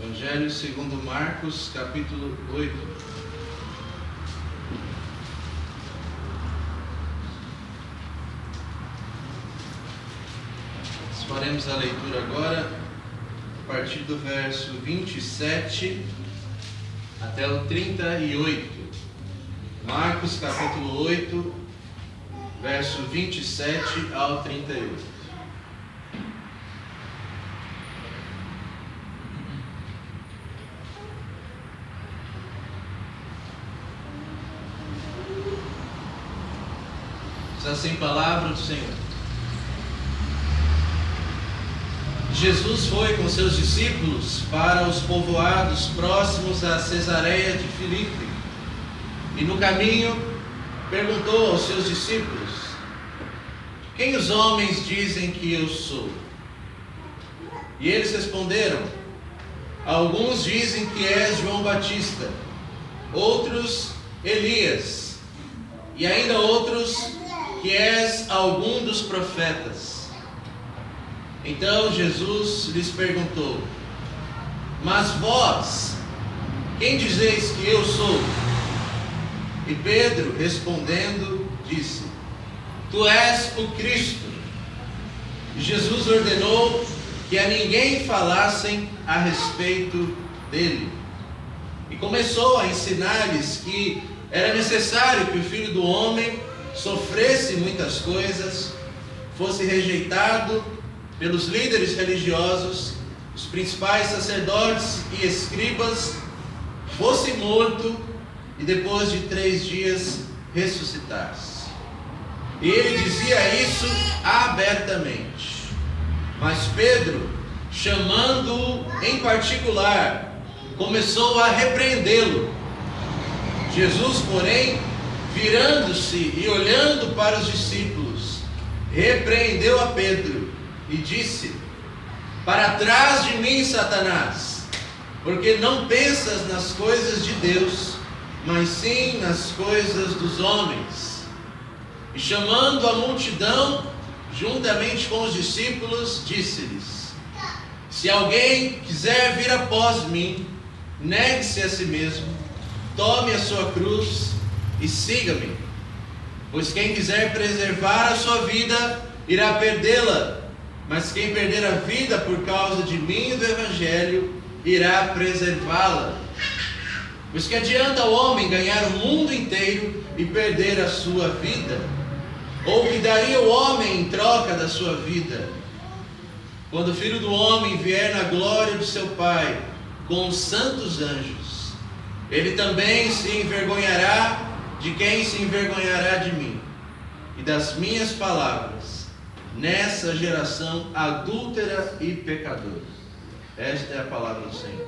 Evangelho segundo Marcos, capítulo 8. Nós faremos a leitura agora a partir do verso 27 até o 38. Marcos, capítulo 8, verso 27 ao 38. Assim, palavra do Senhor. Jesus foi com seus discípulos para os povoados próximos a Cesareia de Filipe, e no caminho perguntou aos seus discípulos: quem os homens dizem que eu sou? E eles responderam: alguns dizem que és João Batista, outros Elias, e ainda outros que és algum dos profetas. Então Jesus lhes perguntou: mas vós, quem dizeis que eu sou? E Pedro, respondendo, disse: tu és o Cristo. E Jesus ordenou que a ninguém falassem a respeito dele. E começou a ensinar-lhes que era necessário que o Filho do Homem sofresse muitas coisas, fosse rejeitado pelos líderes religiosos, os principais sacerdotes e escribas, fosse morto e depois de 3 dias ressuscitasse. E ele dizia isso abertamente. Mas Pedro, chamando-o em particular, começou a repreendê-lo. Jesus, porém, virando-se e olhando para os discípulos, repreendeu a Pedro e disse: para trás de mim, Satanás, porque não pensas nas coisas de Deus, mas sim nas coisas dos homens. E chamando a multidão, juntamente com os discípulos, disse-lhes: se alguém quiser vir após mim, negue-se a si mesmo, tome a sua cruz e siga-me. Pois quem quiser preservar a sua vida, irá perdê-la. Mas quem perder a vida por causa de mim e do Evangelho, irá preservá-la. Pois que adianta o homem ganhar o mundo inteiro e perder a sua vida? Ou que daria o homem em troca da sua vida? Quando o Filho do Homem vier na glória de seu Pai, com os santos anjos, ele também se envergonhará de quem se envergonhará de mim e das minhas palavras nessa geração adúltera e pecadora. Esta é a palavra do Senhor.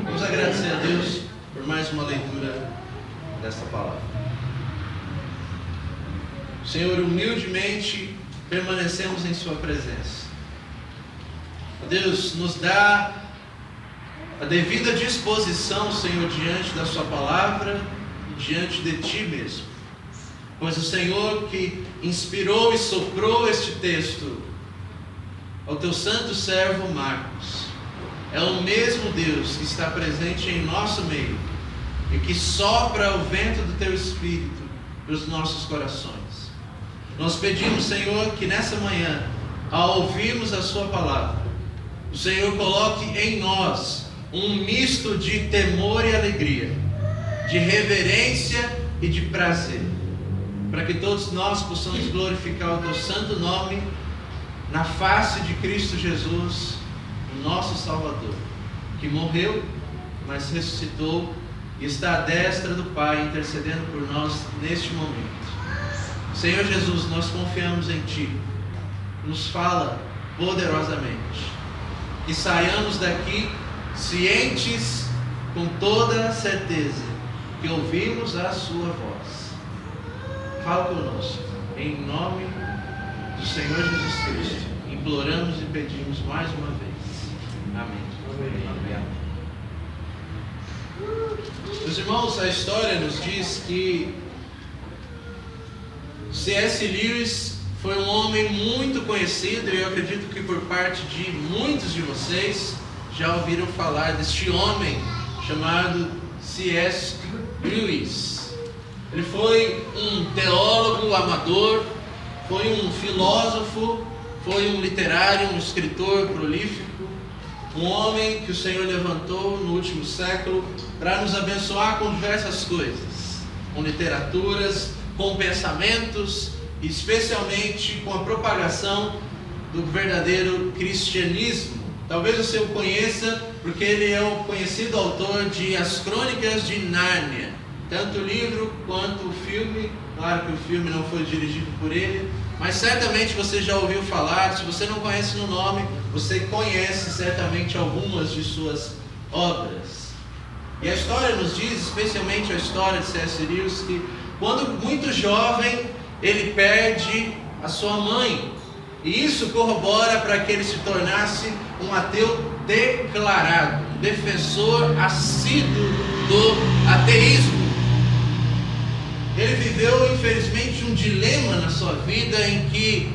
Vamos agradecer a Deus por mais uma leitura desta palavra. Senhor, humildemente permanecemos em sua presença. Deus, nos dá a devida disposição, Senhor, diante da sua palavra, diante de ti mesmo, pois o Senhor que inspirou e soprou este texto ao teu santo servo Marcos é o mesmo Deus que está presente em nosso meio e que sopra o vento do teu Espírito nos nossos corações. Nós pedimos, Senhor, que nessa manhã, ao ouvirmos a sua palavra, o Senhor coloque em nós um misto de temor e alegria, de reverência e de prazer, para que todos nós possamos glorificar o teu santo nome na face de Cristo Jesus, o nosso Salvador, que morreu, mas ressuscitou e está à destra do Pai, intercedendo por nós neste momento. Senhor Jesus, nós confiamos em Ti, nos fala poderosamente, que saiamos daqui cientes, com toda a certeza, que ouvimos a sua voz. Fala conosco, em nome do Senhor Jesus Cristo, imploramos e pedimos mais uma vez. Amém. Amém. Meus irmãos, a história nos diz que C.S. Lewis foi um homem muito conhecido, e eu acredito que por parte de muitos de vocês, já ouviram falar deste homem chamado C.S. Lewis. Ele foi um teólogo amador, foi um filósofo, foi um literário, um escritor prolífico, um homem que o Senhor levantou no último século para nos abençoar com diversas coisas, com literaturas, com pensamentos, e especialmente com a propagação do verdadeiro cristianismo. Talvez você o conheça porque ele é o conhecido autor de As Crônicas de Nárnia, tanto o livro quanto o filme. Claro que o filme não foi dirigido por ele, mas certamente você já ouviu falar. Se você não conhece no nome, você conhece certamente algumas de suas obras. E a história nos diz, especialmente a história de C.S. Lewis, que quando muito jovem ele perde a sua mãe, e isso corrobora para que ele se tornasse um ateu declarado, um defensor assíduo do ateísmo. Ele viveu, infelizmente, um dilema na sua vida em que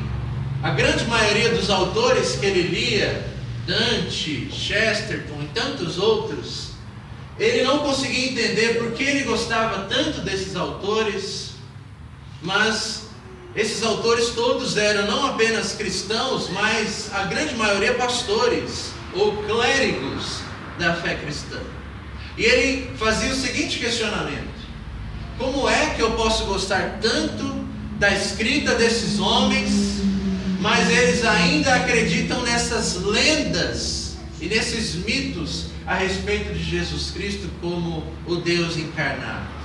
a grande maioria dos autores que ele lia, Dante, Chesterton e tantos outros, ele não conseguia entender por que ele gostava tanto desses autores, mas esses autores todos eram não apenas cristãos, mas a grande maioria pastores ou clérigos da fé cristã. E ele fazia o seguinte questionamento: como é que eu posso gostar tanto da escrita desses homens, mas eles ainda acreditam nessas lendas e nesses mitos a respeito de Jesus Cristo como o Deus encarnado?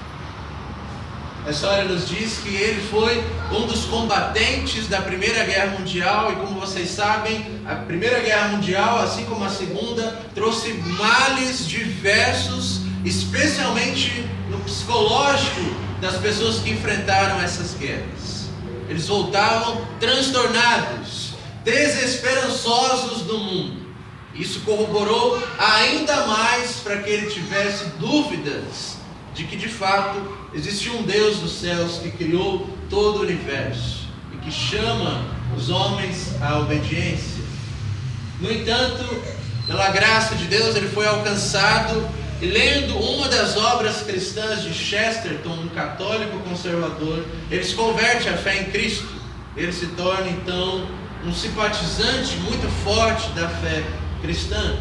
A história nos diz que ele foi um dos combatentes da Primeira Guerra Mundial, e como vocês sabem, a Primeira Guerra Mundial, assim como a Segunda, trouxe males diversos, especialmente no psicológico das pessoas que enfrentaram essas guerras. Eles voltavam transtornados, desesperançosos do mundo. Isso corroborou ainda mais para que ele tivesse dúvidas de que de fato existe um Deus dos céus que criou todo o universo e que chama os homens à obediência. No entanto, pela graça de Deus, ele foi alcançado, e lendo uma das obras cristãs de Chesterton, um católico conservador, ele se converte à fé em Cristo. Ele se torna então um simpatizante muito forte da fé cristã.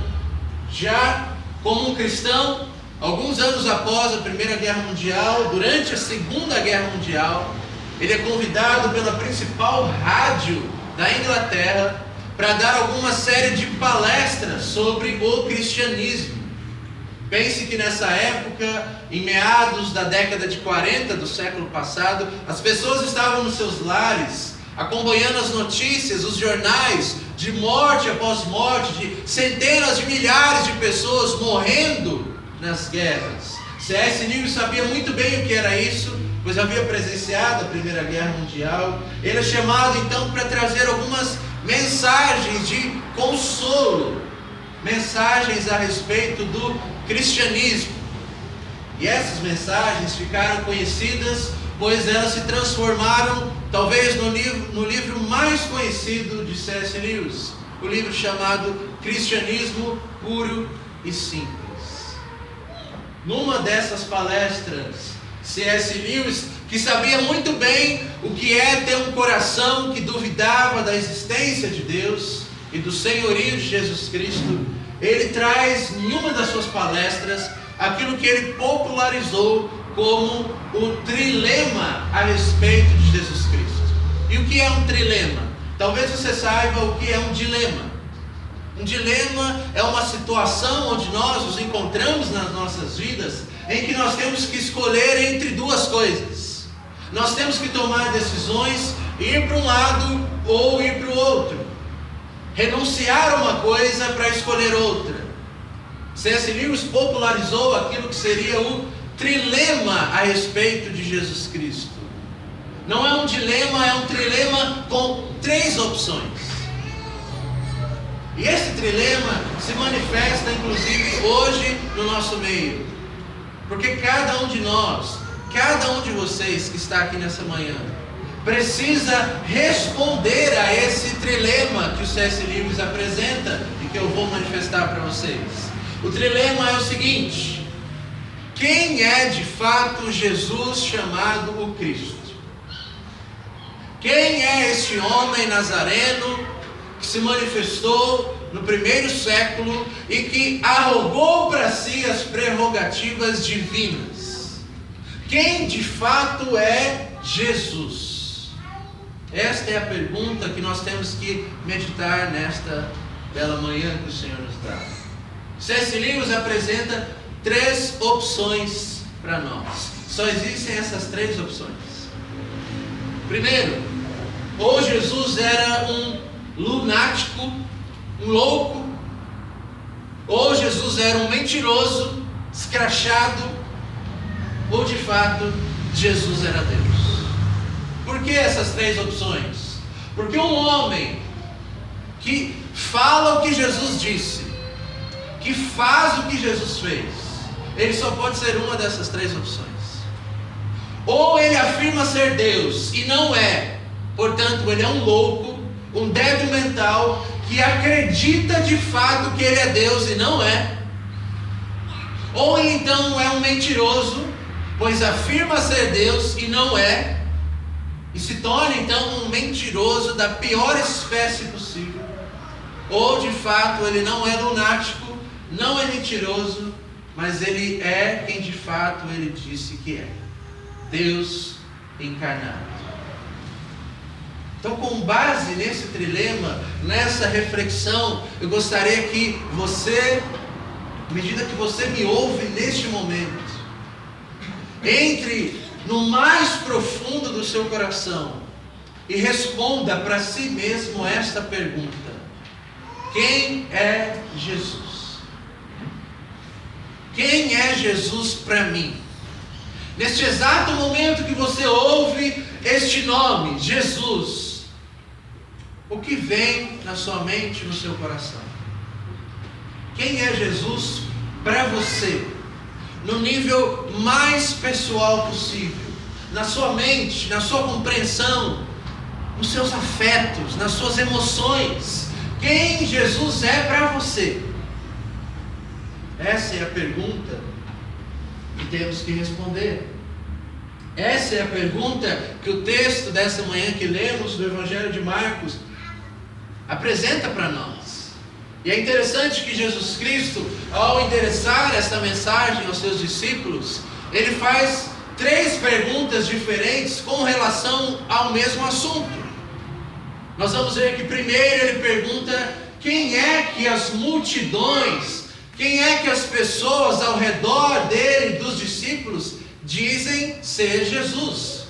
Já como um cristão, alguns anos após a Primeira Guerra Mundial, durante a Segunda Guerra Mundial, ele é convidado pela principal rádio da Inglaterra para dar alguma série de palestras sobre o cristianismo. Pense que nessa época, em meados da década de 40 do século passado, as pessoas estavam nos seus lares, acompanhando as notícias, os jornais, de morte após morte, de centenas de milhares de pessoas morrendo nas guerras. C.S. Lewis sabia muito bem o que era isso, pois havia presenciado a Primeira Guerra Mundial. Ele é chamado então para trazer algumas mensagens de consolo, mensagens a respeito do cristianismo. E essas mensagens ficaram conhecidas, pois elas se transformaram talvez no livro mais conhecido de C.S. Lewis, o livro chamado Cristianismo Puro e Simples. Numa dessas palestras, C.S. Lewis, que sabia muito bem o que é ter um coração que duvidava da existência de Deus e do senhorio de Jesus Cristo, ele traz em uma das suas palestras aquilo que ele popularizou como o trilema a respeito de Jesus Cristo. E o que é um trilema? Talvez você saiba o que é um dilema. Um dilema é uma situação onde nós nos encontramos nas nossas vidas, em que nós temos que escolher entre duas coisas. Nós temos que tomar decisões, ir para um lado ou ir para o outro. Renunciar a uma coisa para escolher outra. C.S. Lewis popularizou aquilo que seria o trilema a respeito de Jesus Cristo. Não é um dilema, é um trilema com três opções. E esse trilema se manifesta inclusive hoje no nosso meio. Porque cada um de nós, cada um de vocês que está aqui nessa manhã, precisa responder a esse trilema que o C.S. Lewis apresenta e que eu vou manifestar para vocês. O trilema é o seguinte: quem é de fato Jesus chamado o Cristo? Quem é esse homem nazareno que se manifestou no primeiro século e que arrogou para si as prerrogativas divinas? Quem de fato é Jesus? Esta é a pergunta que nós temos que meditar nesta bela manhã que o Senhor nos dá. C.S. Lewis apresenta 3 opções para nós. Só existem essas 3 opções. Primeiro, ou Jesus era um lunático, um louco, ou Jesus era um mentiroso, escrachado, ou de fato Jesus era Deus. Por que essas 3 opções? Porque um homem que fala o que Jesus disse, que faz o que Jesus fez, ele só pode ser uma dessas 3 opções. Ou ele afirma ser Deus e não é, portanto ele é um louco, um débil mental, que acredita de fato que ele é Deus e não é. Ou ele então é um mentiroso, pois afirma ser Deus e não é, e se torna então um mentiroso da pior espécie possível. Ou de fato ele não é lunático, não é mentiroso, mas ele é quem de fato ele disse que é: Deus encarnado. Então, com base nesse trilema, nessa reflexão, eu gostaria que você, à medida que você me ouve neste momento, entre no mais profundo do seu coração e responda para si mesmo esta pergunta: quem é Jesus? Quem é Jesus para mim? Neste exato momento que você ouve este nome, Jesus, o que vem na sua mente, no seu coração? Quem é Jesus para você? No nível mais pessoal possível, na sua mente, na sua compreensão, nos seus afetos, nas suas emoções. Quem Jesus é para você? Essa é a pergunta que temos que responder. Essa é a pergunta que o texto dessa manhã que lemos do Evangelho de Marcos apresenta para nós. E é interessante que Jesus Cristo, ao endereçar esta mensagem aos seus discípulos, ele faz 3 perguntas diferentes com relação ao mesmo assunto. Nós vamos ver que primeiro ele pergunta quem é que as multidões, quem é que as pessoas ao redor dele, dos discípulos, dizem ser Jesus.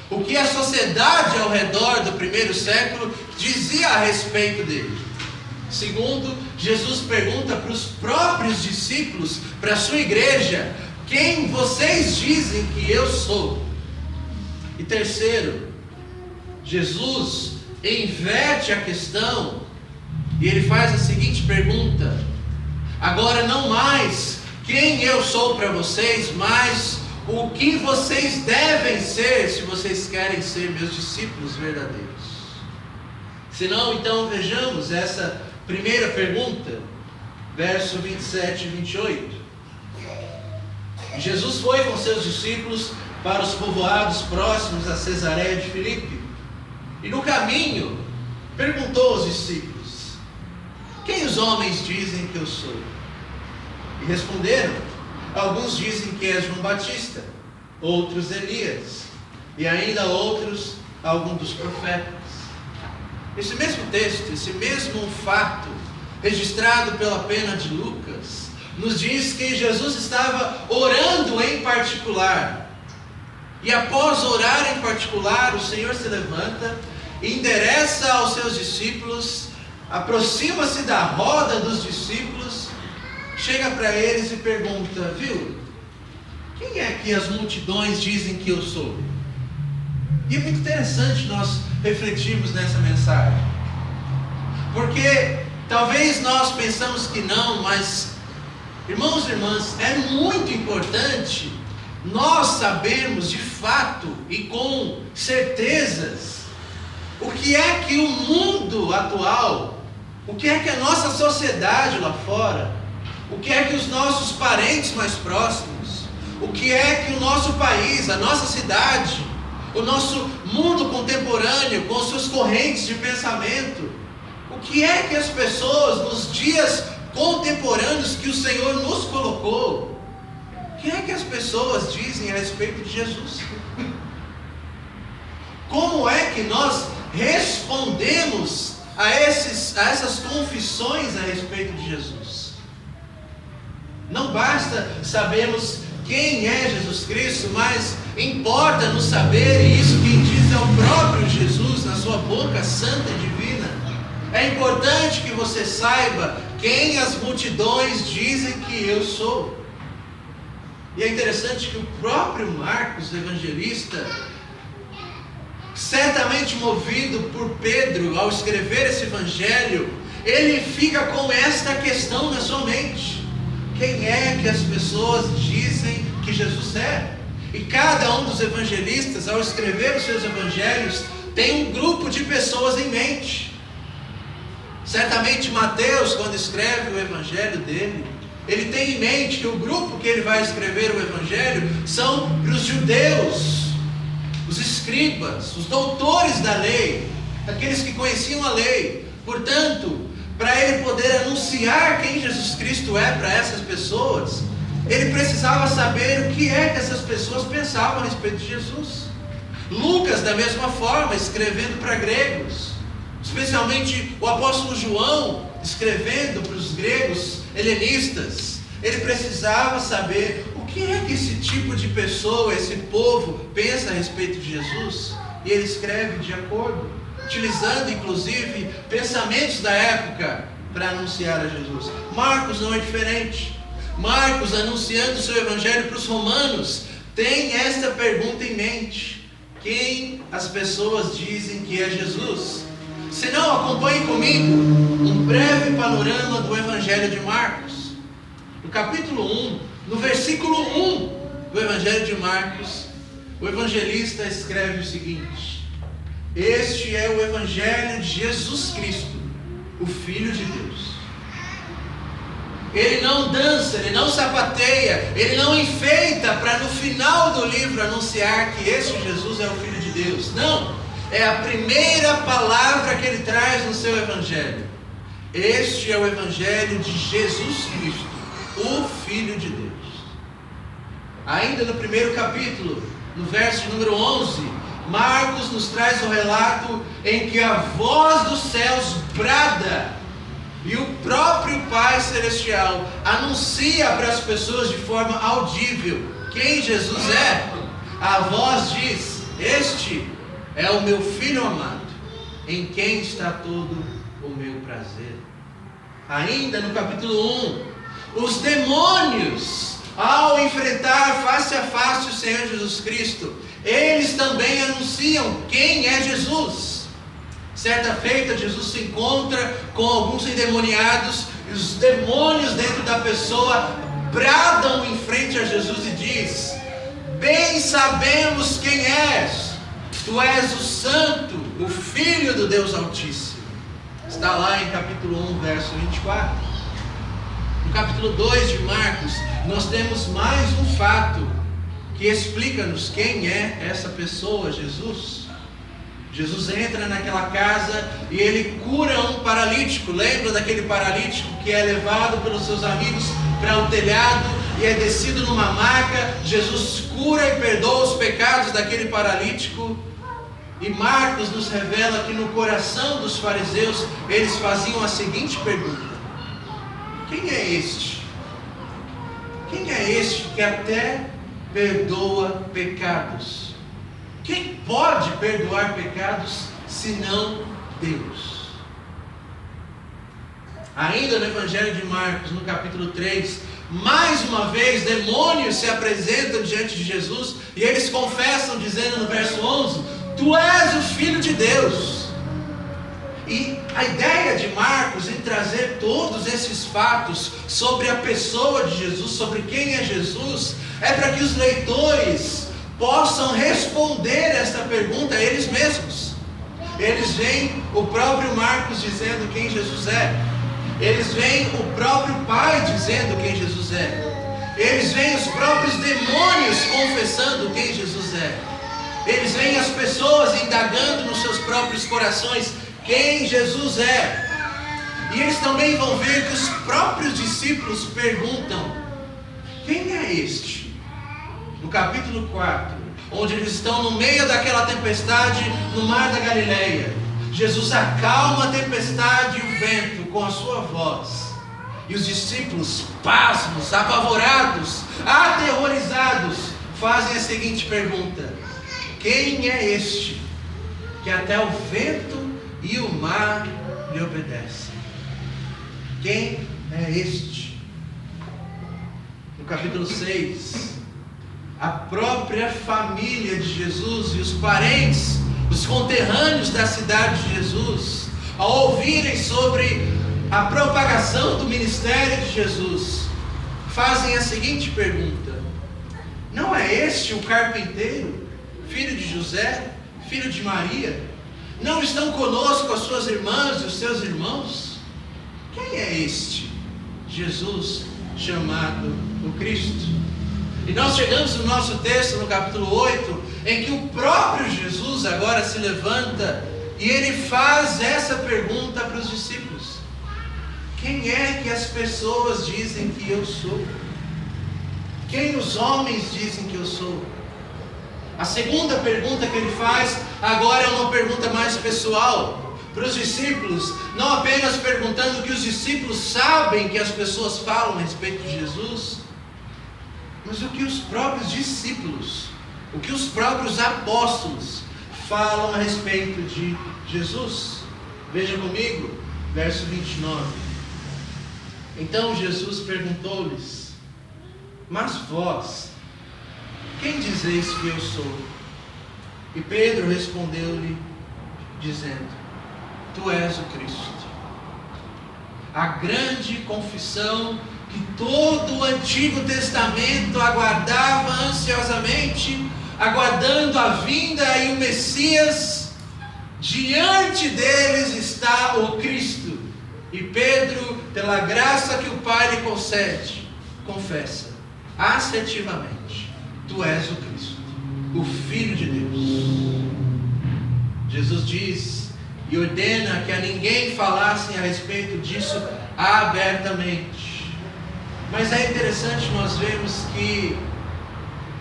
O que a sociedade ao redor do primeiro século dizia a respeito dele. Segundo, Jesus pergunta para os próprios discípulos, para a sua igreja: quem vocês dizem que eu sou? E terceiro, Jesus inverte a questão e ele faz a seguinte pergunta: agora não mais quem eu sou para vocês, mas o que vocês devem ser se vocês querem ser meus discípulos verdadeiros. Se não, então vejamos essa primeira pergunta, verso 27 e 28. Jesus foi com seus discípulos para os povoados próximos a Cesareia de Filipe, e no caminho perguntou aos discípulos: quem os homens dizem que eu sou? E responderam: alguns dizem que é João Batista, outros Elias, e ainda outros algum dos profetas. Esse mesmo texto, esse mesmo fato, registrado pela pena de Lucas, nos diz que Jesus estava orando em particular. E após orar em particular, o Senhor se levanta, endereça aos seus discípulos, aproxima-se da roda dos discípulos, chega para eles e pergunta: viu, quem é que as multidões dizem que eu sou? E é muito interessante nós refletirmos nessa mensagem, porque talvez nós pensamos que não, mas irmãos e irmãs, é muito importante nós sabermos de fato e com certezas o que é que o mundo atual O que é que a nossa sociedade lá fora, o que é que os nossos parentes mais próximos, o que é que o nosso país, a nossa cidade, o nosso mundo contemporâneo, com suas correntes de pensamento, o que é que as pessoas nos dias contemporâneos que o Senhor nos colocou, o que é que as pessoas dizem a respeito de Jesus? Como é que nós respondemos a essas confissões a respeito de Jesus? Não basta sabermos quem é Jesus Cristo, mas importa-nos saber, e isso quem diz é o próprio Jesus na sua boca santa e divina. É importante que você saiba quem as multidões dizem que eu sou. E é interessante que o próprio Marcos, o evangelista, certamente movido por Pedro ao escrever esse evangelho, ele fica com esta questão na sua mente: quem é que as pessoas dizem que Jesus é? E cada um dos evangelistas, ao escrever os seus evangelhos, tem um grupo de pessoas em mente. Certamente Mateus, quando escreve o evangelho dele, ele tem em mente que o grupo que ele vai escrever o evangelho são os judeus, os escribas, os doutores da lei, aqueles que conheciam a lei. Portanto, para ele poder anunciar quem Jesus Cristo é para essas pessoas, ele precisava saber o que é que essas pessoas pensavam a respeito de Jesus. Lucas, da mesma forma, escrevendo para gregos, especialmente o apóstolo João, escrevendo para os gregos helenistas, ele precisava saber o que é que esse tipo de pessoa, esse povo, pensa a respeito de Jesus, e ele escreve de acordo, utilizando inclusive pensamentos da época para anunciar a Jesus. Marcos não é diferente. Marcos, anunciando o seu evangelho para os romanos, tem esta pergunta em mente: quem as pessoas dizem que é Jesus? Se não, acompanhe comigo um breve panorama do evangelho de Marcos. No capítulo 1, no versículo 1 do evangelho de Marcos, o evangelista escreve o seguinte: este é o evangelho de Jesus Cristo, o Filho de Deus. Ele não dança, ele não sapateia, ele não enfeita para no final do livro anunciar que este Jesus é o Filho de Deus. Não, é a primeira palavra que ele traz no seu evangelho. Este é o evangelho de Jesus Cristo, o Filho de Deus. Ainda no primeiro capítulo, no verso de número 11, Marcos nos traz o relato em que a voz dos céus brada e o próprio Pai Celestial anuncia para as pessoas de forma audível quem Jesus é. A voz diz: este é o meu Filho amado, em quem está todo o meu prazer. Ainda no capítulo 1, os demônios, ao enfrentar face a face o Senhor Jesus Cristo, eles também anunciam quem é Jesus. Certa feita, Jesus se encontra com alguns endemoniados, e os demônios dentro da pessoa bradam em frente a Jesus e diz: bem sabemos quem és, tu és o Santo, o Filho do Deus Altíssimo. Está lá em capítulo 1, verso 24. No capítulo 2 de Marcos, nós temos mais um fato que explica-nos quem é essa pessoa, Jesus. Jesus entra naquela casa e ele cura um paralítico. Lembra daquele paralítico que é levado pelos seus amigos para o telhado e é descido numa maca? Jesus cura e perdoa os pecados daquele paralítico. E Marcos nos revela que no coração dos fariseus eles faziam a seguinte pergunta: quem é este? Quem é este que até perdoa pecados? Quem pode perdoar pecados senão Deus? Ainda no Evangelho de Marcos, no capítulo 3, mais uma vez demônios se apresentam diante de Jesus e eles confessam, dizendo no verso 11: tu és o Filho de Deus. E a ideia de Marcos em trazer todos esses fatos sobre a pessoa de Jesus, sobre quem é Jesus, é para que os leitores possam responder esta pergunta a eles mesmos. Eles veem o próprio Marcos dizendo quem Jesus é. Eles veem o próprio Pai dizendo quem Jesus é. Eles veem os próprios demônios confessando quem Jesus é. Eles veem as pessoas indagando nos seus próprios corações quem Jesus é. E eles também vão ver que os próprios discípulos perguntam: quem é este? No capítulo 4, onde eles estão no meio daquela tempestade no mar da Galileia, Jesus acalma a tempestade e o vento com a sua voz. E os discípulos, pasmos, apavorados, aterrorizados, fazem a seguinte pergunta: quem é este que até o vento e o mar lhe obedecem? Quem é este? No capítulo 6, a própria família de Jesus e os parentes, os conterrâneos da cidade de Jesus, ao ouvirem sobre a propagação do ministério de Jesus, fazem a seguinte pergunta: não é este o carpinteiro, filho de José, filho de Maria? Não estão conosco as suas irmãs e os seus irmãos? Quem é este Jesus chamado o Cristo? E nós chegamos no nosso texto, no capítulo 8, em que o próprio Jesus agora se levanta e ele faz essa pergunta para os discípulos: quem é que as pessoas dizem que eu sou? Quem os homens dizem que eu sou? A segunda pergunta que ele faz agora é uma pergunta mais pessoal para os discípulos, não apenas perguntando o que os discípulos sabem que as pessoas falam a respeito de Jesus, mas o que os próprios discípulos, o que os próprios apóstolos falam a respeito de Jesus. Veja comigo, verso 29. Então Jesus perguntou-lhes: mas vós, quem dizeis que eu sou? E Pedro respondeu-lhe, dizendo: tu és o Cristo. A grande confissão que todo o Antigo Testamento aguardava ansiosamente, aguardando a vinda e o Messias. Diante deles está o Cristo. E Pedro, pela graça que o Pai lhe concede, confessa assertivamente: tu és o Cristo, o Filho de Deus. Jesus diz e ordena que a ninguém falassem a respeito disso abertamente. Mas é interessante nós vermos que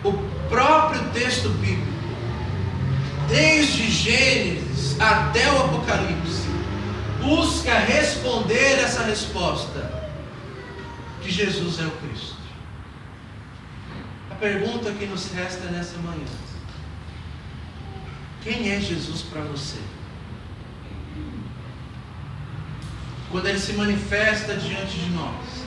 o próprio texto bíblico, desde Gênesis até o Apocalipse, busca responder essa resposta: que Jesus é o Cristo. A pergunta que nos resta nessa manhã: quem é Jesus para você? Quando Ele se manifesta diante de nós,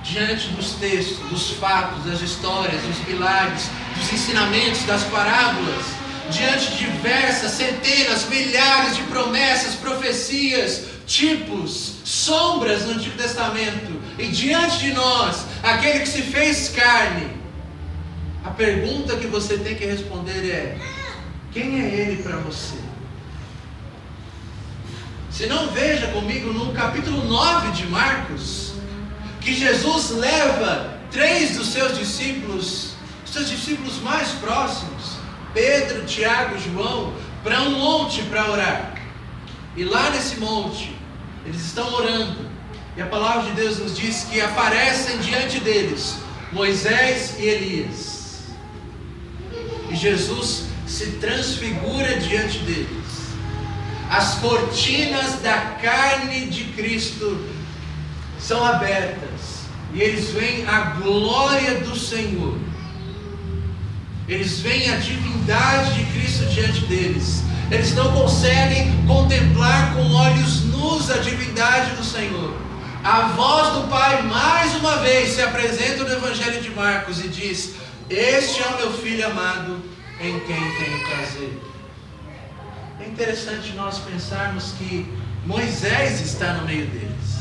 diante dos textos, dos fatos, das histórias, dos milagres, dos ensinamentos, das parábolas, diante de diversas, centenas, milhares de promessas, profecias, tipos, sombras no Antigo Testamento, e diante de nós, aquele que se fez carne, a pergunta que você tem que responder é: quem é Ele para você? Se não, veja comigo no capítulo 9 de Marcos, que Jesus leva 3 dos seus discípulos, os seus discípulos mais próximos, Pedro, Tiago e João, para um monte para orar. E lá nesse monte, eles estão orando, e a palavra de Deus nos diz que aparecem diante deles Moisés e Elias. E Jesus se transfigura diante deles. As cortinas da carne de Cristo são abertas, e eles veem a glória do Senhor. Eles veem a divindade de Cristo diante deles. Eles não conseguem contemplar com olhos nus a divindade do Senhor. A voz do Pai mais uma vez se apresenta no Evangelho de Marcos e diz: este é o meu Filho amado, em quem tenho prazer. É interessante nós pensarmos que Moisés está no meio deles.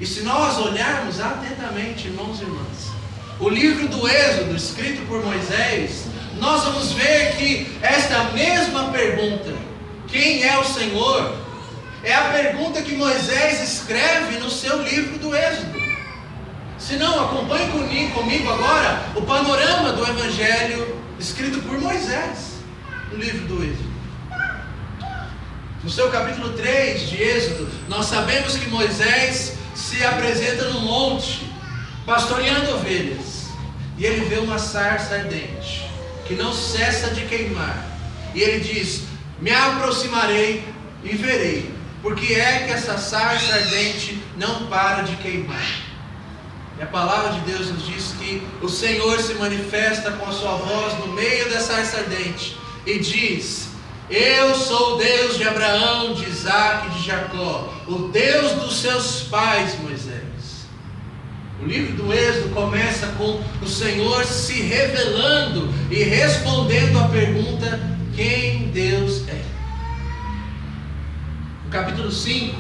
E se nós olharmos atentamente, irmãos e irmãs, o livro do Êxodo, escrito por Moisés, nós vamos ver que esta mesma pergunta Quem é o Senhor? É a pergunta que Moisés escreve no seu livro do Êxodo. Se não, acompanhe comigo agora o panorama do Evangelho escrito por Moisés no livro do Êxodo. No seu capítulo 3 de Êxodo, nós sabemos que Moisés se apresenta no monte, pastoreando ovelhas, e ele vê uma sarça ardente, que não cessa de queimar, e ele diz: me aproximarei e verei, porque é que essa sarça ardente não para de queimar. E a palavra de Deus nos diz que o Senhor se manifesta com a sua voz no meio dessa sarça ardente, e diz: eu sou o Deus de Abraão, de Isaac e de Jacó, o Deus dos seus pais, Moisés. O livro do Êxodo começa com o Senhor se revelando e respondendo à pergunta: quem Deus é? No capítulo 5,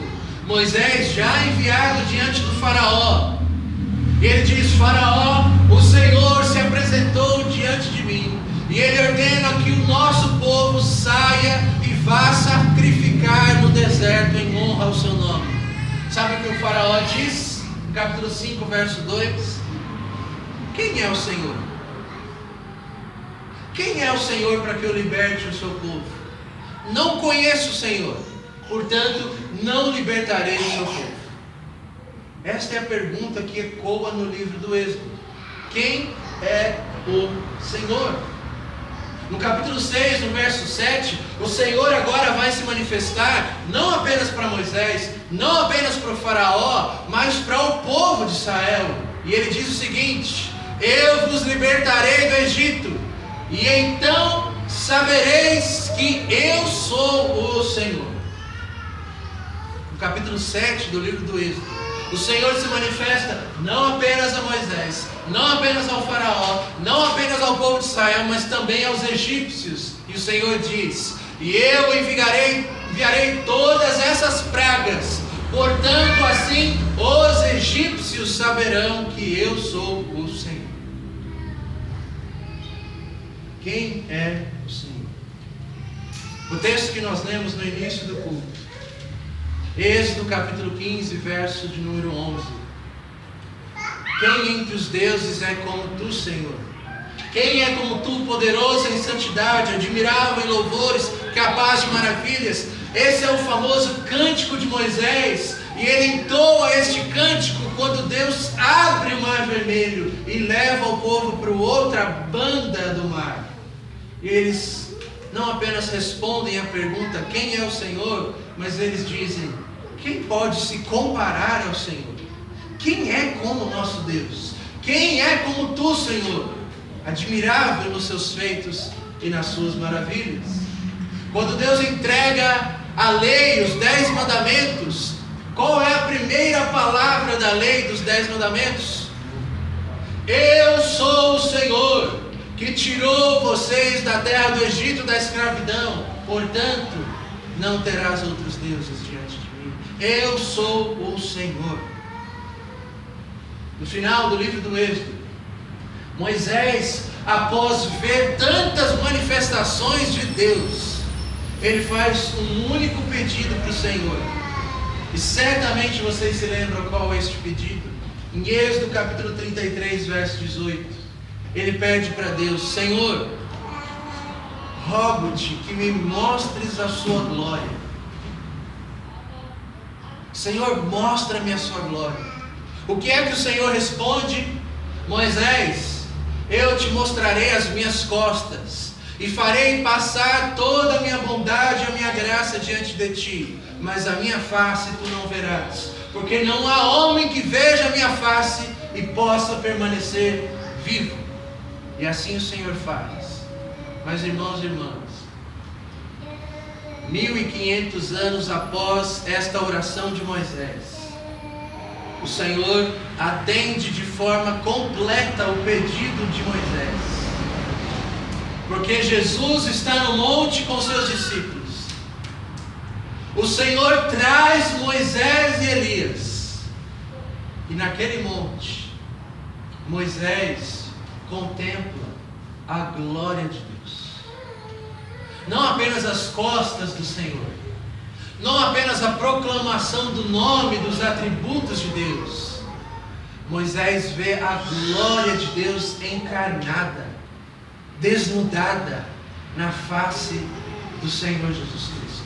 Moisés já enviado diante do faraó, ele diz: faraó, o Senhor se apresentou diante de mim, e ele ordena que o nosso povo saia e vá sacrificar no deserto em honra ao seu nome. Sabe o que o faraó diz? No capítulo 5, verso 2: quem é o Senhor? Quem é o Senhor para que eu liberte o seu povo? Não conheço o Senhor, portanto não libertarei o seu povo. Esta é a pergunta que ecoa no livro do Êxodo: quem é o Senhor? No capítulo 6, no verso 7, o Senhor agora vai se manifestar não apenas para Moisés, não apenas para o faraó, mas para o povo de Israel. E ele diz o seguinte: eu vos libertarei do Egito, e então sabereis que eu sou o Senhor. No capítulo 7 do livro do Êxodo, o Senhor se manifesta não apenas a Moisés, não apenas ao faraó, não apenas ao povo de Israel, mas também aos egípcios. E o Senhor diz: e eu enviarei todas essas pragas, portanto assim os egípcios saberão que eu sou o Senhor. Quem é o Senhor? O texto que nós lemos no início do culto, Êxodo capítulo 15, verso de número 11. Quem entre os deuses é como tu, Senhor? Quem é como tu, poderoso em santidade, admirável em louvores, capaz de maravilhas? Esse é o famoso cântico de Moisés, e ele entoa este cântico quando Deus abre o mar vermelho e leva o povo para outra banda do mar. E eles não apenas respondem à pergunta: quem é o Senhor? Mas eles dizem: quem pode se comparar ao Senhor? Quem é como o nosso Deus? Quem é como tu, Senhor? Admirável nos seus feitos e nas suas maravilhas. Quando Deus entrega a lei, os 10 mandamentos, qual é a primeira palavra da lei dos 10 mandamentos? Eu sou o Senhor, que tirou vocês da terra do Egito, da escravidão. Portanto, não terás outros deuses diante de mim. Eu sou o Senhor. No final do livro do Êxodo, Moisés, após ver tantas manifestações de Deus, ele faz um único pedido para o Senhor. E certamente vocês se lembram qual é este pedido. Em Êxodo capítulo 33, verso 18, ele pede para Deus: Senhor, rogo-te que me mostres a sua glória. Senhor, mostra-me a sua glória. O que é que o Senhor responde? Moisés, eu te mostrarei as minhas costas, e farei passar toda a minha bondade e a minha graça diante de ti, mas a minha face tu não verás, porque não há homem que veja a minha face e possa permanecer vivo. E assim o Senhor faz. Mas irmãos e irmãs, 1500 anos após esta oração de Moisés, o Senhor atende de forma completa o pedido de Moisés, porque Jesus está no monte com seus discípulos. O Senhor traz Moisés e Elias, e naquele monte Moisés contempla a glória de Deus. não apenas as costas do Senhor, não apenas a proclamação do nome, dos atributos de Deus. Moisés vê a glória de Deus encarnada, desnudada na face do Senhor Jesus Cristo.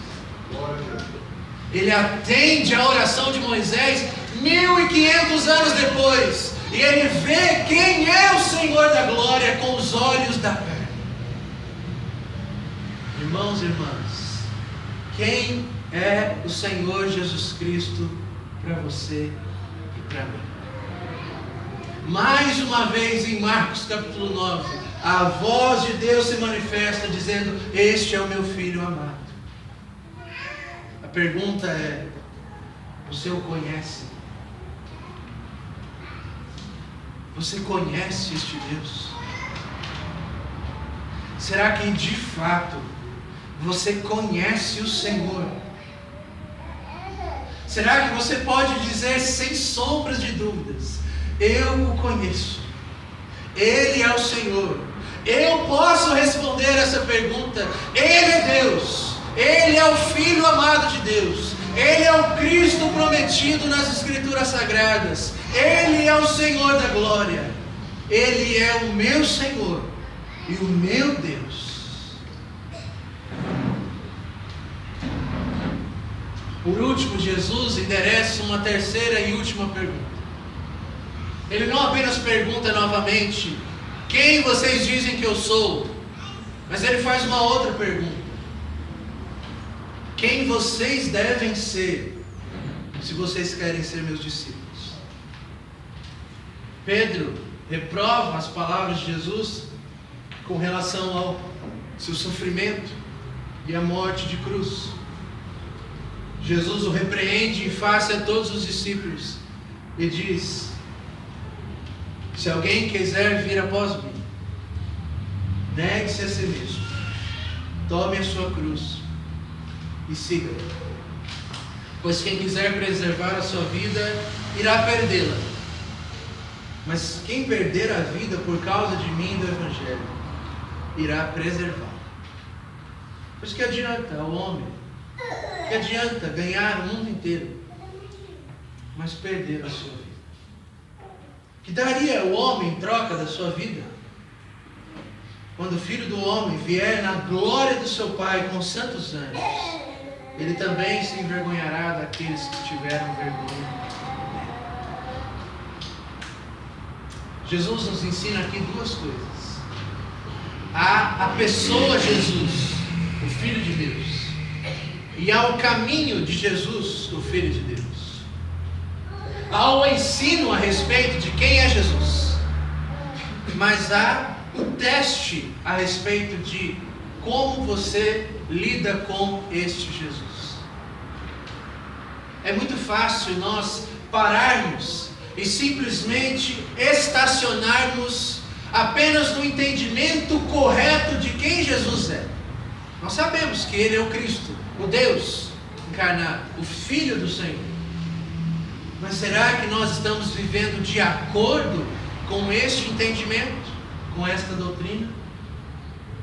Ele atende a oração de Moisés 1500 anos depois, e ele vê quem é o Senhor da glória com os olhos da carne. Irmãos e irmãs, quem é o Senhor Jesus Cristo para você e para mim? Mais uma vez em Marcos capítulo 9, a voz de Deus se manifesta dizendo: este é o meu filho amado. A pergunta é: você o conhece? Você conhece este Deus? Será que de fato você conhece o Senhor? Será que você pode dizer sem sombras de dúvidas: eu o conheço, Ele é o Senhor? Eu posso responder essa pergunta: Ele é Deus, Ele é o Filho amado de Deus, Ele é o Cristo prometido nas Escrituras Sagradas, Ele é o Senhor da glória, Ele é o meu Senhor e o meu Deus. Por último, Jesus endereça uma terceira e última pergunta. Ele não apenas pergunta novamente: quem vocês dizem que eu sou? Mas ele faz uma outra pergunta: quem vocês devem ser, se vocês querem ser meus discípulos? Pedro reprova as palavras de Jesus com relação ao seu sofrimento e a morte de cruz. Jesus o repreende em face a todos os discípulos e diz: se alguém quiser vir após mim, negue-se a si mesmo, tome a sua cruz e siga-me. Pois quem quiser preservar a sua vida, irá perdê-la. Mas quem perder a vida por causa de mim e do Evangelho, irá preservá-la. Pois que adianta ao homem, que adianta ganhar o mundo inteiro, mas perder a sua vida? Que daria o homem em troca da sua vida? Quando o Filho do Homem vier na glória do seu Pai com os santos anjos, ele também se envergonhará daqueles que tiveram vergonha. Jesus nos ensina aqui duas coisas: a pessoa Jesus, o Filho de Deus, e ao caminho de Jesus, o Filho de Deus. Há o ensino a respeito de quem é Jesus, mas há o teste a respeito de como você lida com este Jesus. É muito fácil nós pararmos e simplesmente estacionarmos apenas no entendimento correto de quem Jesus é. Nós sabemos que Ele é o Cristo, o Deus encarnado, o Filho do Senhor. Mas será que nós estamos vivendo de acordo com este entendimento, com esta doutrina?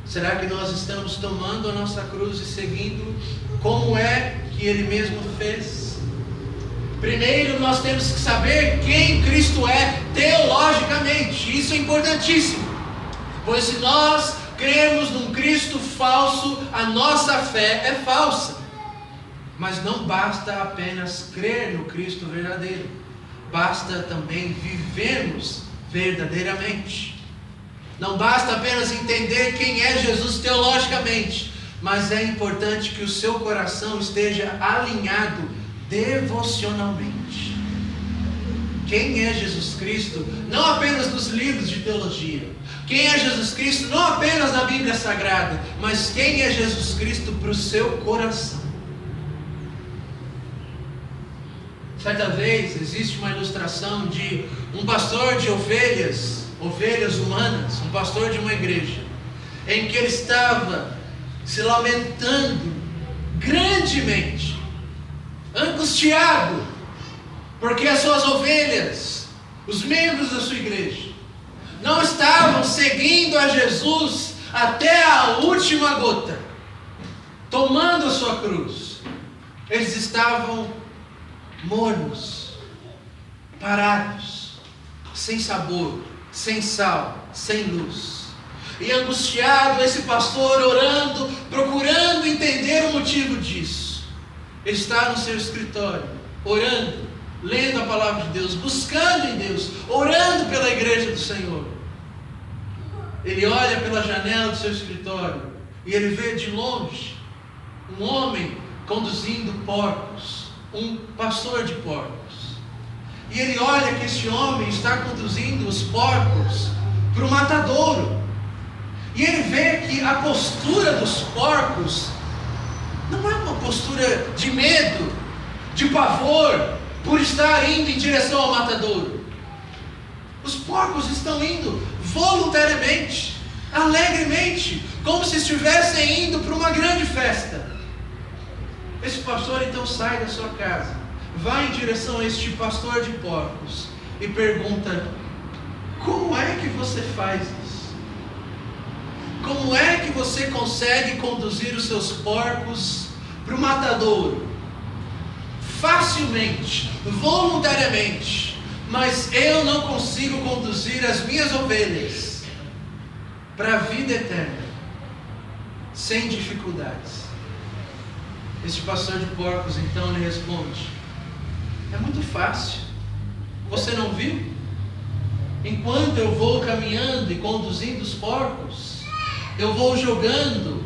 Será que nós estamos tomando a nossa cruz e seguindo como é que Ele mesmo fez? Primeiro nós temos que saber quem Cristo é teologicamente. Isso é importantíssimo, pois se nós cremos num Cristo falso, a nossa fé é falsa. Mas não basta apenas crer no Cristo verdadeiro, basta também vivermos verdadeiramente. Não basta apenas entender quem é Jesus teologicamente, mas é importante que o seu coração esteja alinhado devocionalmente. Quem é Jesus Cristo? Não apenas nos livros de teologia. Quem é Jesus Cristo? Não apenas na Bíblia Sagrada, mas quem é Jesus Cristo para o seu coração. Certa vez existe uma ilustração de um pastor de ovelhas humanas, um pastor de uma igreja, em que ele estava se lamentando grandemente, angustiado, porque as suas ovelhas, os membros da sua igreja, não estavam seguindo a Jesus até a última gota. tomando a sua cruz, eles estavam mornos, parados, sem sabor, sem sal, sem luz. E angustiado, esse pastor orando, procurando entender o motivo disso. Ele está no seu escritório, orando, lendo a palavra de Deus, buscando em Deus, orando pela igreja do Senhor. Ele olha pela janela do seu escritório e ele vê de longe um homem conduzindo porcos, um pastor de porcos. E ele olha que este homem está conduzindo os porcos para o matadouro. E ele vê que a postura dos porcos não é uma postura de medo, de pavor, por estar indo em direção ao matadouro. Os porcos estão indo voluntariamente, alegremente, como se estivessem indo para uma grande festa. Esse pastor então sai da sua casa, vai em direção a este pastor de porcos e pergunta: como é que você faz isso? Como é que você consegue conduzir os seus porcos para o matadouro? Facilmente, voluntariamente, mas eu não consigo conduzir as minhas ovelhas para a vida eterna, sem dificuldades. Este pastor de porcos então lhe responde: é muito fácil, você não viu? Enquanto eu vou caminhando e conduzindo os porcos, eu vou jogando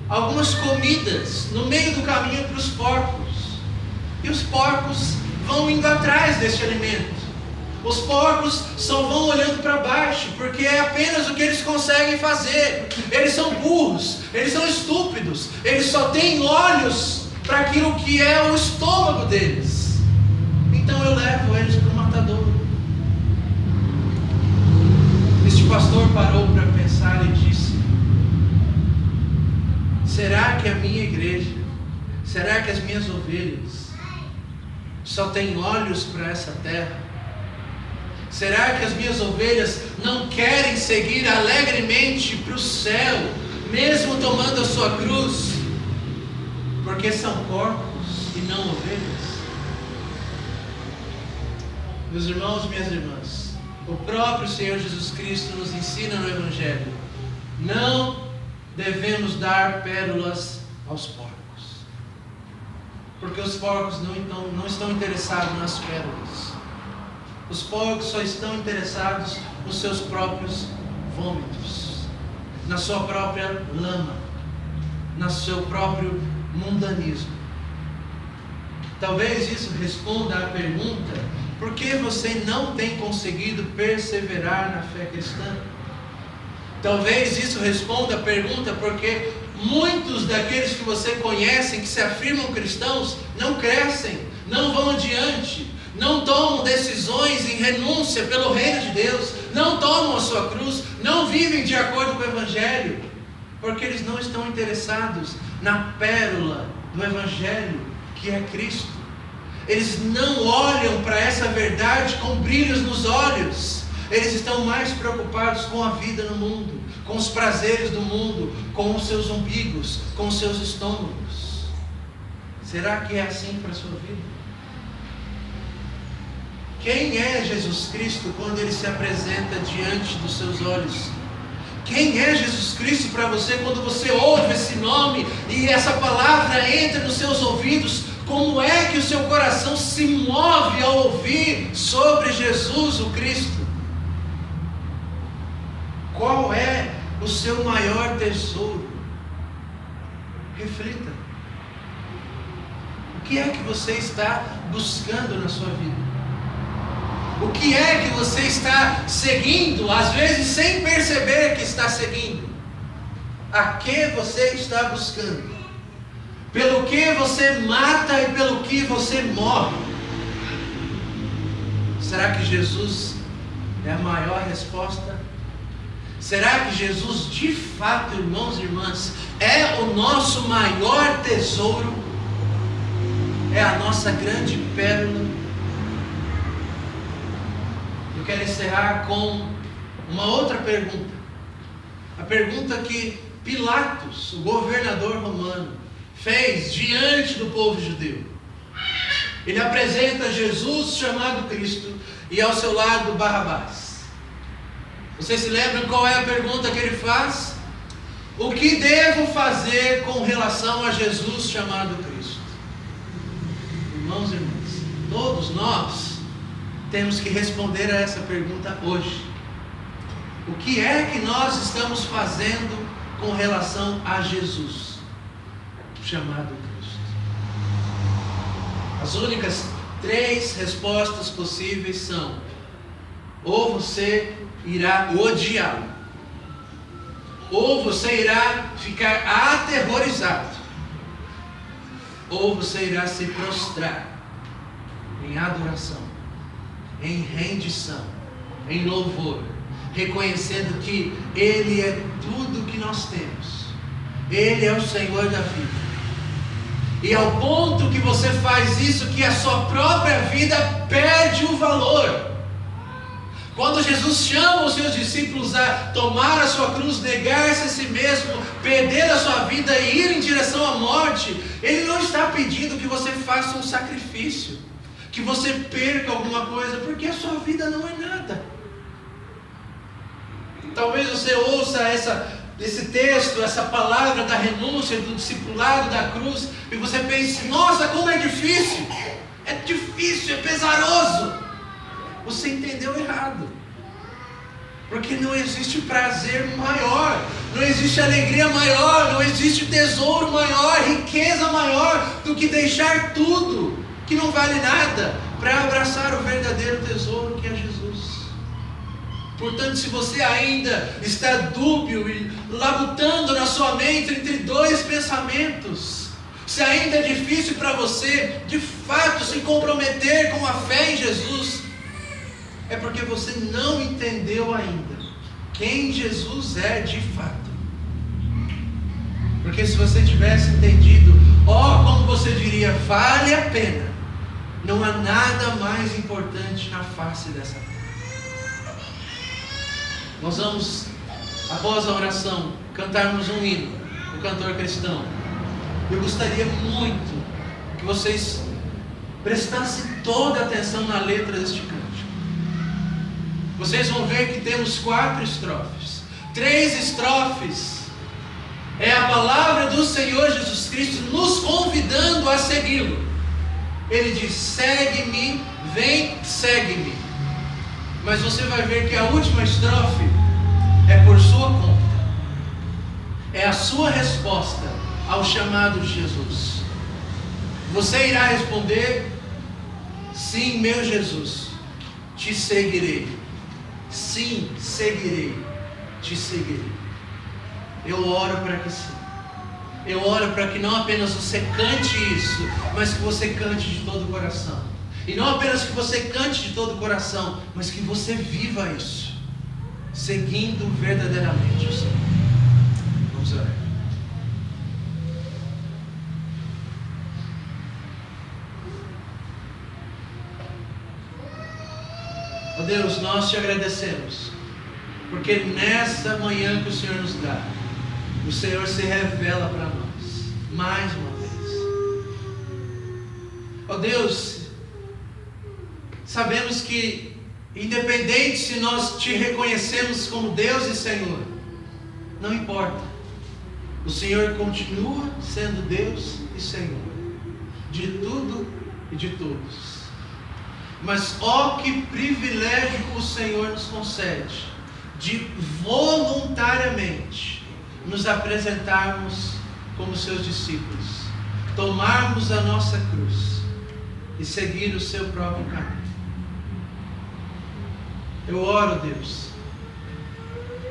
algumas comidas no meio do caminho para os porcos, e os porcos vão indo atrás deste alimento. Os porcos só vão olhando para baixo, porque é apenas o que eles conseguem fazer. Eles são burros, eles são estúpidos, eles só têm olhos para aquilo que é o estômago deles. Então eu levo eles para o matadouro. Este pastor parou para pensar e disse: será que a minha igreja, será que as minhas ovelhas só têm olhos para essa terra? Será que as minhas ovelhas não querem seguir alegremente para o céu, mesmo tomando a sua cruz? Porque são porcos e não ovelhas. Meus irmãos e minhas irmãs, o próprio Senhor Jesus Cristo nos ensina no Evangelho: não devemos dar pérolas aos porcos, porque os porcos não estão interessados nas pérolas. Os porcos só estão interessados nos seus próprios vômitos, na sua própria lama, no seu próprio mundanismo. Talvez isso responda à pergunta: por que você não tem conseguido perseverar na fé cristã? Talvez isso responda à pergunta: porque muitos daqueles que você conhece, que se afirmam cristãos, não crescem, não vão adiante, não tomam decisões em renúncia pelo reino de Deus, não tomam a sua cruz, não vivem de acordo com o Evangelho, porque eles não estão interessados na pérola do Evangelho, que é Cristo. Eles não olham para essa verdade com brilhos nos olhos. Eles estão mais preocupados com a vida no mundo, com os prazeres do mundo, com os seus umbigos, com os seus estômagos. Será que é assim para a sua vida? Quem é Jesus Cristo quando Ele se apresenta diante dos seus olhos? Quem é Jesus Cristo para você quando você ouve esse nome e essa palavra entra nos seus ouvidos? Como é que o seu coração se move ao ouvir sobre Jesus, o Cristo? Qual é o seu maior tesouro? Reflita. O que é que você está buscando na sua vida? O que é que você está seguindo, às vezes sem perceber que está seguindo? A que você está buscando? Pelo que você mata e pelo que você morre? Será que Jesus é a maior resposta? Será que Jesus, de fato, irmãos e irmãs, é o nosso maior tesouro? É a nossa grande pérola? Eu quero encerrar com uma outra pergunta. A pergunta que Pilatos, o governador romano, fez diante do povo judeu. Ele apresenta Jesus chamado Cristo e ao seu lado Barrabás. Vocês se lembram qual é a pergunta que ele faz? O que devo fazer com relação a Jesus chamado Cristo? Irmãos e irmãs, todos nós temos que responder a essa pergunta hoje. O que é que nós estamos fazendo com relação a Jesus chamado Cristo? As únicas 3 respostas possíveis são: ou você irá odiá-lo, ou você irá ficar aterrorizado, ou você irá se prostrar em adoração, em rendição, em louvor, reconhecendo que Ele é tudo que nós temos. Ele é o Senhor da vida. E ao ponto que você faz isso, que a sua própria vida perde o valor. Quando Jesus chama os seus discípulos a tomar a sua cruz, negar-se a si mesmo, perder a sua vida e ir em direção à morte, Ele não está pedindo que você faça um sacrifício, que você perca alguma coisa, porque a sua vida não é nada. Talvez você ouça esse texto, essa palavra da renúncia, do discipulado, da cruz, e você pense: nossa, como é difícil, é pesaroso. Você entendeu errado, porque não existe prazer maior, não existe alegria maior, não existe tesouro maior, riqueza maior do que deixar tudo que não vale nada para abraçar o verdadeiro tesouro que é Jesus. Portanto, se você ainda está dúbio e labutando na sua mente entre 2 pensamentos, se ainda é difícil para você de fato se comprometer com a fé em Jesus, é porque você não entendeu ainda quem Jesus é de fato. Porque se você tivesse entendido, como você diria, vale a pena. Não há nada mais importante na face dessa terra. Nós vamos, após a oração, cantarmos um hino, o cantor cristão. Eu gostaria muito que vocês prestassem toda a atenção na letra deste cântico. Vocês vão ver que temos 4 estrofes. 3 estrofes é a palavra do Senhor Jesus Cristo nos convidando a segui-lo. Ele diz: segue-me, vem, segue-me. Mas você vai ver que a última estrofe é por sua conta. É a sua resposta ao chamado de Jesus. Você irá responder: sim, meu Jesus, te seguirei. Sim, seguirei, te seguirei. Eu oro para que sim. Eu oro para que não apenas você cante isso, mas que você cante de todo o coração. E não apenas que você cante de todo o coração, mas que você viva isso, seguindo verdadeiramente o Senhor. Vamos orar. Oh Deus, nós te agradecemos, porque nessa manhã que o Senhor nos dá, o Senhor se revela para nós, mais uma vez. Oh Deus, sabemos que, independente se nós te reconhecemos como Deus e Senhor, não importa, o Senhor continua sendo Deus e Senhor, de tudo e de todos. Mas que privilégio que o Senhor nos concede, de voluntariamente nos apresentarmos como seus discípulos, tomarmos a nossa cruz e seguir o seu próprio caminho. Eu oro, Deus,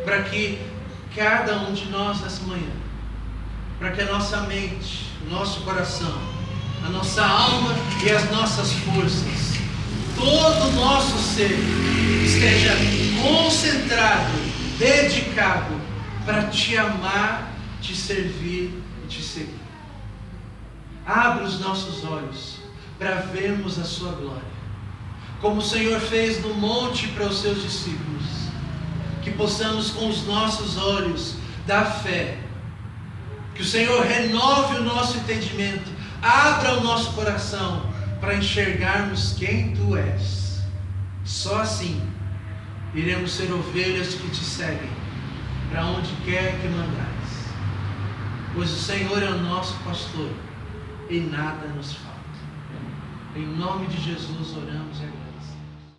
para que cada um de nós nessa manhã, para que a nossa mente, o nosso coração, a nossa alma e as nossas forças, todo o nosso ser esteja concentrado, dedicado para te amar, te servir e te seguir. Abre os nossos olhos para vermos a sua glória, como o Senhor fez no monte para os seus discípulos. Que possamos com os nossos olhos da fé Que o Senhor renove o nosso entendimento, abra o nosso coração para enxergarmos quem Tu és. Só assim iremos ser ovelhas que Te seguem para onde quer que mandares, pois o Senhor é o nosso pastor e nada nos falta. Em nome de Jesus oramos agora.